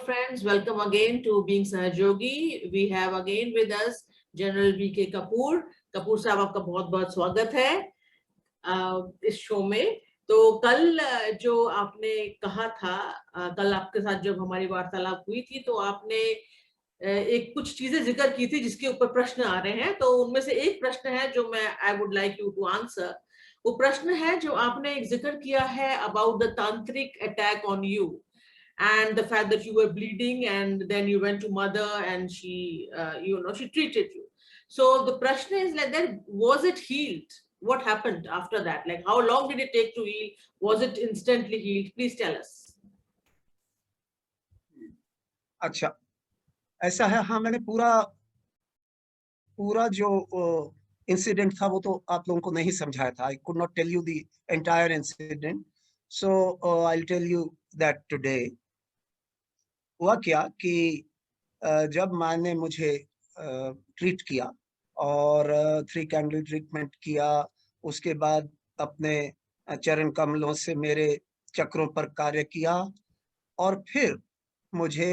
friends, welcome again to Being Sahajogi. We have again with us General B.K. Kapoor. Kapoor साहब आपका बहुत बहुत स्वागत है इस शो में। तो कल जो आपने कहा था, कल आपके साथ जब हमारी वार्तालाप हुई थी तो आपने एक कुछ चीजें जिक्र की थी जिसके ऊपर प्रश्न आ रहे हैं। तो उनमें से एक प्रश्न है जो मैं I would like you to answer. वो प्रश्न है जो आपने एक जिक्र किया है about the tantric attack on you and the fact that you were bleeding and then you went to mother and she she treated you. So the prashna is like that, was it healed? What happened after that? Like how long did it take to heal? Was it instantly healed? Please tell us. अच्छा, ऐसा है। हाँ, मैंने पूरा जो incident था वो तो आप लोगों को नहीं समझाया था। I could not tell you the entire incident, so I will tell you that today. हुआ क्या कि जब मैंने मुझे ट्रीट किया और 3 कैंडल ट्रीटमेंट किया, उसके बाद अपने चरण कमलों से मेरे चक्रों पर कार्य किया और फिर मुझे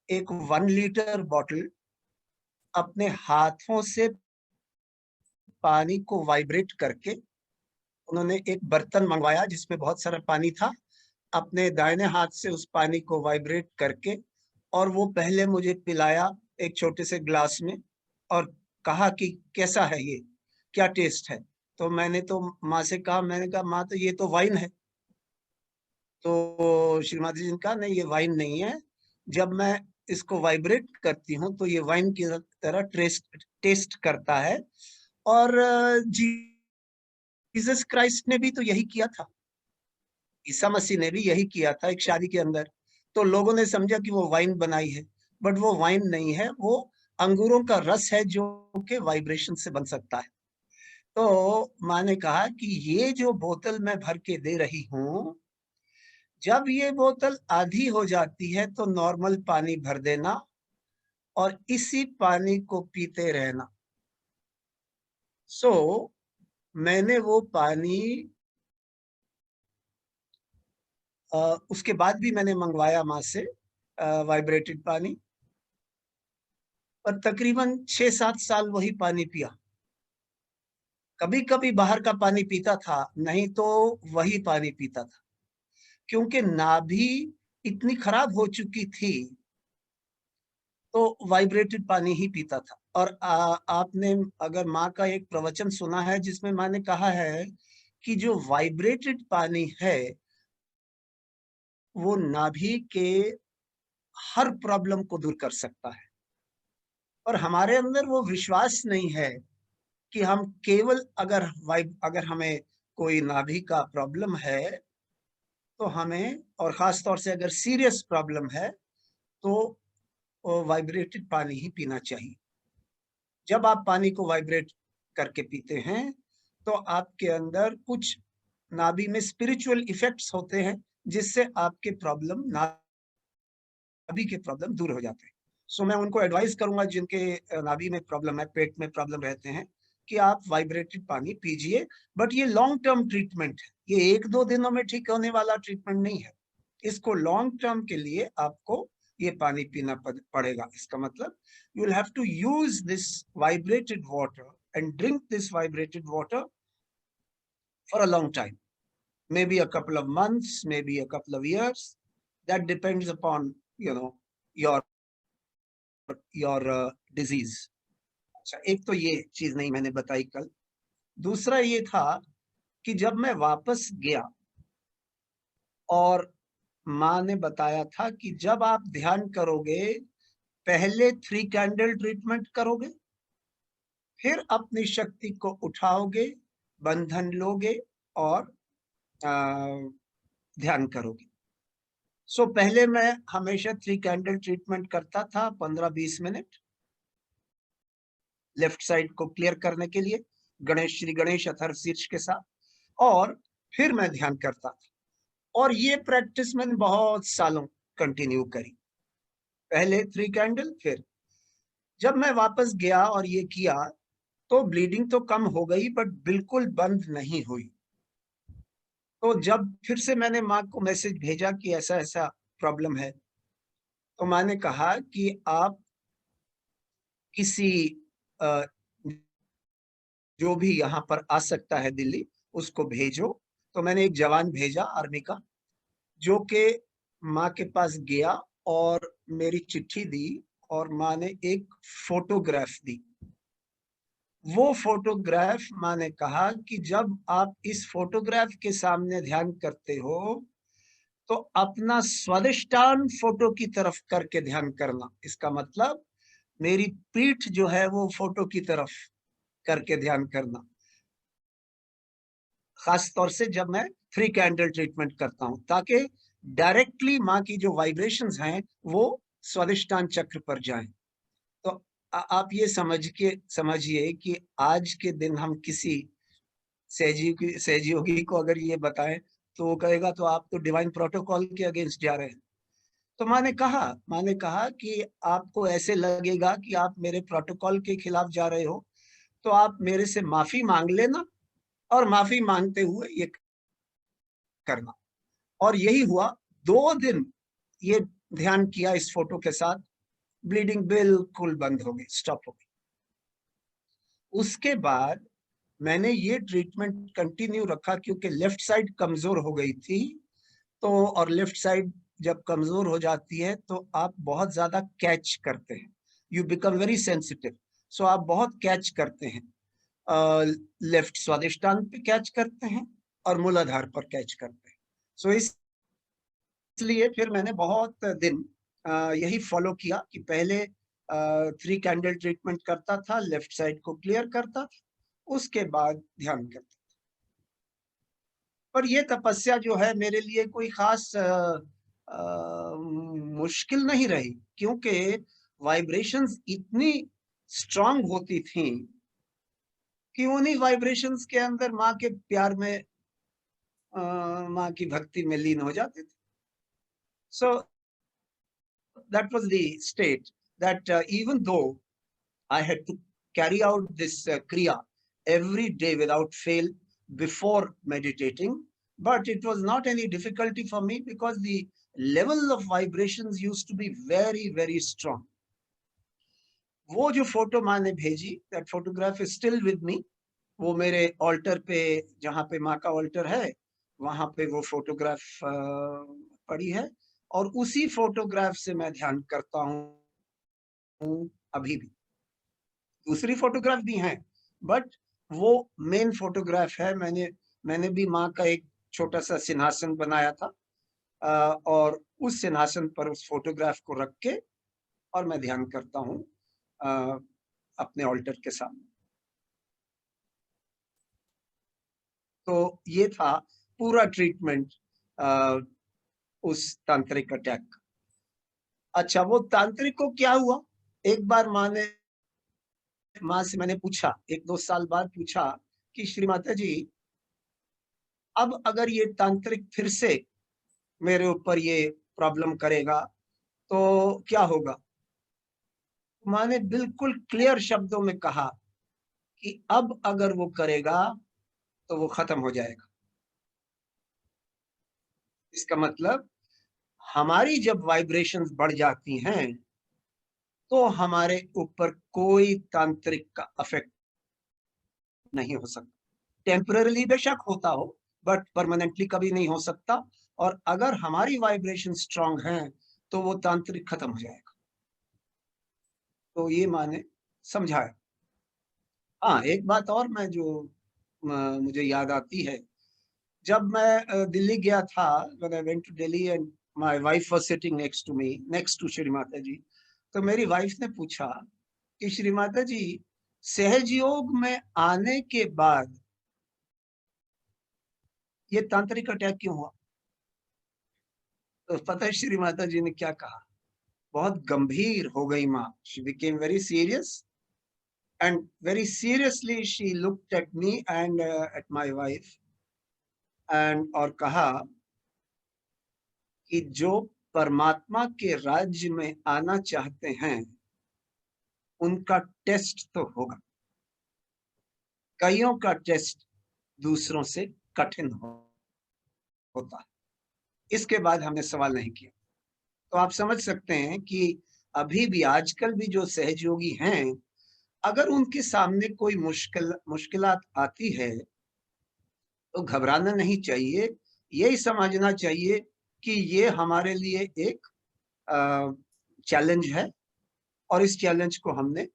एक 1 लीटर बॉटल अपने हाथों से पानी को वाइब्रेट करके, उन्होंने एक बर्तन मंगवाया जिसमें बहुत सारा पानी था, अपने दाहिने हाथ से उस पानी को वाइब्रेट करके और वो पहले मुझे पिलाया एक छोटे से ग्लास में और कहा कि कैसा है ये, क्या टेस्ट है। तो मैंने तो माँ से कहा, मैंने कहा माँ तो ये तो वाइन है। तो श्रीमती जी ने कहा नहीं, ये वाइन नहीं है, जब मैं इसको वाइब्रेट करती हूँ तो ये वाइन की तरह टेस्ट करता है। और जीसस क्राइस्ट ने भी तो यही किया था, ईसा मसीह ने भी यही किया था एक शादी के अंदर। तो लोगों ने समझा कि वो वाइन बनाई है, बट वो वाइन नहीं है, वो अंगूरों का रस है जो कि वाइब्रेशन से बन सकता है। तो माँ ने कहा कि ये जो बोतल मैं भर के दे रही हूँ, जब ये बोतल आधी हो जाती है तो नॉर्मल पानी भर देना और इसी पानी को पीते रहना। सो मैंने वो पानी उसके बाद भी मैंने मंगवाया माँ से वाइब्रेटेड पानी, और तकरीबन 6-7 साल वही पानी पिया। कभी कभी बाहर का पानी पीता था, नहीं तो वही पानी पीता था, क्योंकि नाभि इतनी खराब हो चुकी थी तो वाइब्रेटेड पानी ही पीता था। और आपने अगर माँ का एक प्रवचन सुना है जिसमें माँ ने कहा है कि जो वाइब्रेटेड पानी है वो नाभि के हर प्रॉब्लम को दूर कर सकता है। और हमारे अंदर वो विश्वास नहीं है कि हम केवल अगर हमें कोई नाभि का प्रॉब्लम है तो हमें, और खास तौर से अगर सीरियस प्रॉब्लम है, तो वाइब्रेटेड पानी ही पीना चाहिए। जब आप पानी को वाइब्रेट करके पीते हैं तो आपके अंदर कुछ नाभि में स्पिरिचुअल इफेक्ट्स होते हैं जिससे आपके प्रॉब्लम, नाभि के प्रॉब्लम दूर हो जाते हैं। सो मैं उनको एडवाइस करूंगा जिनके नाभि में प्रॉब्लम है, पेट में प्रॉब्लम रहते हैं, कि आप वाइब्रेटेड पानी पीजिए। बट ये लॉन्ग टर्म ट्रीटमेंट है, ये 1-2 दिनों में ठीक होने वाला ट्रीटमेंट नहीं है। इसको लॉन्ग टर्म के लिए आपको ये पानी पीना पड़ेगा। इसका मतलब you will have to use this vibrated water and drink this vibrated water for a long time, maybe a couple of months, maybe a couple of years. That depends upon your disease. अच्छा, एक तो ये चीज नहीं मैंने बताई कल। दूसरा ये था कि जब मैं वापस गया और माँ ने बताया था कि जब आप ध्यान करोगे पहले 3 कैंडल ट्रीटमेंट करोगे, फिर अपनी शक्ति को उठाओगे, बंधन लोगे और ध्यान करोगे। सो पहले मैं हमेशा 3 कैंडल ट्रीटमेंट करता था 15-20 मिनट, लेफ्ट साइड को क्लियर करने के लिए गणेश श्री गणेश अथर्व शीर्ष के साथ, और फिर मैं ध्यान करता था। और ये प्रैक्टिस मैंने बहुत सालों कंटिन्यू करी। पहले 3 कैंडल, फिर जब मैं वापस गया और ये किया तो ब्लीडिंग तो कम हो गई बट बिल्कुल बंद नहीं हुई। तो जब फिर से मैंने माँ को मैसेज भेजा कि ऐसा ऐसा प्रॉब्लम है, तो मैंने कहा कि आप किसी जो भी यहाँ पर आ सकता है दिल्ली, उसको भेजो। तो मैंने एक जवान भेजा आर्मी का, जो कि माँ के पास गया और मेरी चिट्ठी दी, और माँ ने एक फोटोग्राफ दी। वो फोटोग्राफ माँ ने कहा कि जब आप इस फोटोग्राफ के सामने ध्यान करते हो तो अपना स्वादिष्टान फोटो की तरफ करके ध्यान करना। इसका मतलब मेरी पीठ जो है वो फोटो की तरफ करके ध्यान करना, खास तौर से जब मैं 3 कैंडल ट्रीटमेंट करता हूं, ताकि डायरेक्टली माँ की जो वाइब्रेशंस हैं वो स्वादिष्टान चक्र पर जाएं। तो आप ये समझिए कि आज के दिन हम किसी सहयोगी को अगर ये बताएं तो वो कहेगा तो आप तो डिवाइन प्रोटोकॉल के अगेंस्ट जा रहे हैं। तो माँ ने कहा कि आपको ऐसे लगेगा कि आप मेरे प्रोटोकॉल के खिलाफ जा रहे हो, तो आप मेरे से माफी मांग लेना, और माफी मांगते हुए ये करना। और यही हुआ। 2 दिन ये ध्यान किया इस फोटो के साथ, ब्लीडिंग बिल्कुल बंद हो गई, स्टॉप हो गई। उसके बाद मैंने ये ट्रीटमेंट कंटिन्यू रखा, क्योंकि लेफ्ट साइड कमजोर हो गई थी। तो और लेफ्ट साइड जब कमजोर हो जाती है तो आप बहुत ज्यादा कैच करते हैं, यू बिकम वेरी सेंसिटिव। सो आप बहुत कैच करते हैं, लेफ्ट स्वादिष्टान पे कैच करते हैं और मूलाधार पर कैच करते हैं। सो इसलिए फिर मैंने बहुत दिन यही फॉलो किया कि पहले 3 कैंडल ट्रीटमेंट करता था, लेफ्ट साइड को क्लियर करता था, उसके बाद ध्यान करता। पर ये तपस्या जो है मेरे लिए कोई खास मुश्किल नहीं रही, क्योंकि वाइब्रेशंस इतनी स्ट्रांग होती थी कि उन्हीं वाइब्रेशंस के अंदर माँ के प्यार में, माँ की भक्ति में लीन हो जाते थे। सो that was the state that even though I had to carry out this kriya every day without fail before meditating, but it was not any difficulty for me because the level of vibrations used to be very, very strong. वो जो photo माँ ने भेजी, that photograph is still with me. वो मेरे alter पे, जहाँ पे माँ का ऑल्टर है, वहां पे वो फोटोग्राफ पड़ी है, और उसी फोटोग्राफ से मैं ध्यान करता हूँ अभी भी। दूसरी फोटोग्राफ भी हैं, बट वो मेन फोटोग्राफ है। मैंने भी माँ का एक छोटा सा सिंहासन बनाया था, और उस सिंहासन पर उस फोटोग्राफ को रख के और मैं ध्यान करता हूँ अपने ऑल्टर के सामने। तो ये था पूरा ट्रीटमेंट उस तांत्रिक अटैक का। अच्छा, वो तांत्रिक को क्या हुआ? एक बार माँ से मैंने पूछा, 1-2 साल बाद पूछा कि श्री माता जी, अब अगर ये तांत्रिक फिर से मेरे ऊपर ये प्रॉब्लम करेगा तो क्या होगा? माँ ने बिल्कुल क्लियर शब्दों में कहा कि अब अगर वो करेगा तो वो खत्म हो जाएगा। इसका मतलब हमारी जब वाइब्रेशंस बढ़ जाती हैं तो हमारे ऊपर कोई तांत्रिक का इफेक्ट नहीं हो सकता। टेम्पररीली बेशक होता हो, बट परमानेंटली कभी नहीं हो सकता। और अगर हमारी वाइब्रेशन स्ट्रांग है तो वो तांत्रिक खत्म हो जाएगा। तो ये माने समझाया। हाँ, एक बात और मैं जो मुझे याद आती है, जब मैं दिल्ली गया था, when I went to Delhi and my wife was sitting next to me, next to Shri Mata जी, तो मेरी वाइफ ने पूछा कि श्री माता जी, सहज योग में आने के बाद ये तांत्रिक अटैक क्यों हुआ? तो पता है श्री माता जी ने क्या कहा? बहुत गंभीर हो गई माँ। She became very serious and very seriously she looked at me and at my wife and और कहा कि जो परमात्मा के राज्य में आना चाहते हैं उनका टेस्ट तो होगा। कईयों का टेस्ट दूसरों से कठिन होता है। इसके बाद हमने सवाल नहीं किया। तो आप समझ सकते हैं कि अभी भी आजकल भी जो सहयोगी हैं, अगर उनके सामने कोई मुश्किलात आती है तो घबराना नहीं चाहिए, यही समझना चाहिए कि ये हमारे लिए एक चैलेंज है और इस चैलेंज को हमने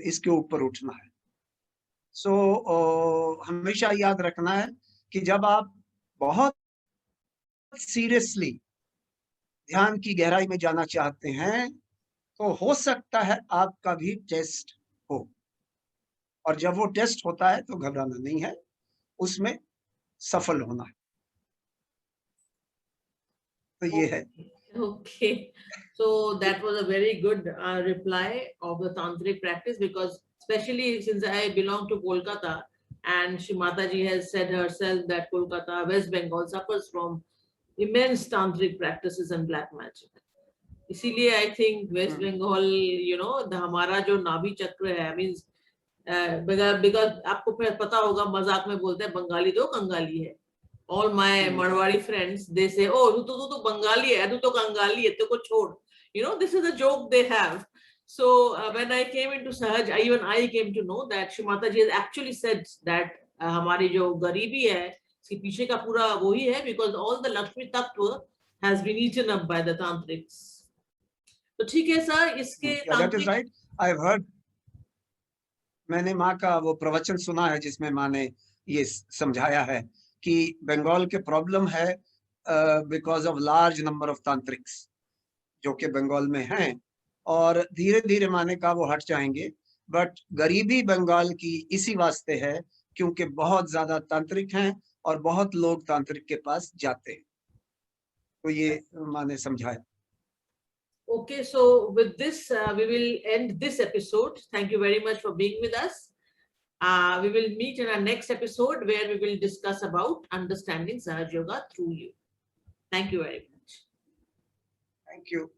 इसके ऊपर उठना है। हमेशा याद रखना है कि जब आप बहुत सीरियसली ध्यान की गहराई में जाना चाहते हैं, तो हो सकता है आपका भी टेस्ट हो, और जब वो टेस्ट होता है तो घबराना नहीं है, उसमें सफल होना है। तो ये है। Okay, so that was a very good reply of the tantric practice, because especially since I belong to Kolkata, and Shri Mataji has said herself that Kolkata, West Bengal suffers from immense tantric practices and black magic. इसीलिए I think West Bengal, you know, हमारा जो नाभि चक्र है, means because आपको पता होगा, मजाक में बोलते हैं बंगाली तो कंगाली है. All my Marwari friends, they say, oh, तू बंगाली है, तू कंगाली है, तेरे को छोड़. You know, this is a joke they have. So when I came into Sahaj, even I came to know that Shri Mataji has actually said that हमारी जो गरीबी है, इसके पीछे का पूरा वही है, because all the Lakshmi Tattva has been eaten up by the tantrics. तो ठीक है सर, इसके That is right. I've heard. मैंने माँ का वो प्रवचन सुना है जिसमें माँ ने ये समझाया है कि बंगाल के प्रॉब्लम है because of large number of tantrics जो कि बंगाल में हैं, और धीरे धीरे माँ ने कहा वो हट जाएंगे, बट गरीबी बंगाल की इसी वास्ते है क्योंकि बहुत ज्यादा तांत्रिक हैं और बहुत लोग तांत्रिक के पास जाते हैं। तो ये माँ ने समझाया। Okay, so with this, we will end this episode. Thank you very much for being with us. We will meet in our next episode where we will discuss about understanding Sahaj Yoga through you. Thank you very much. Thank you.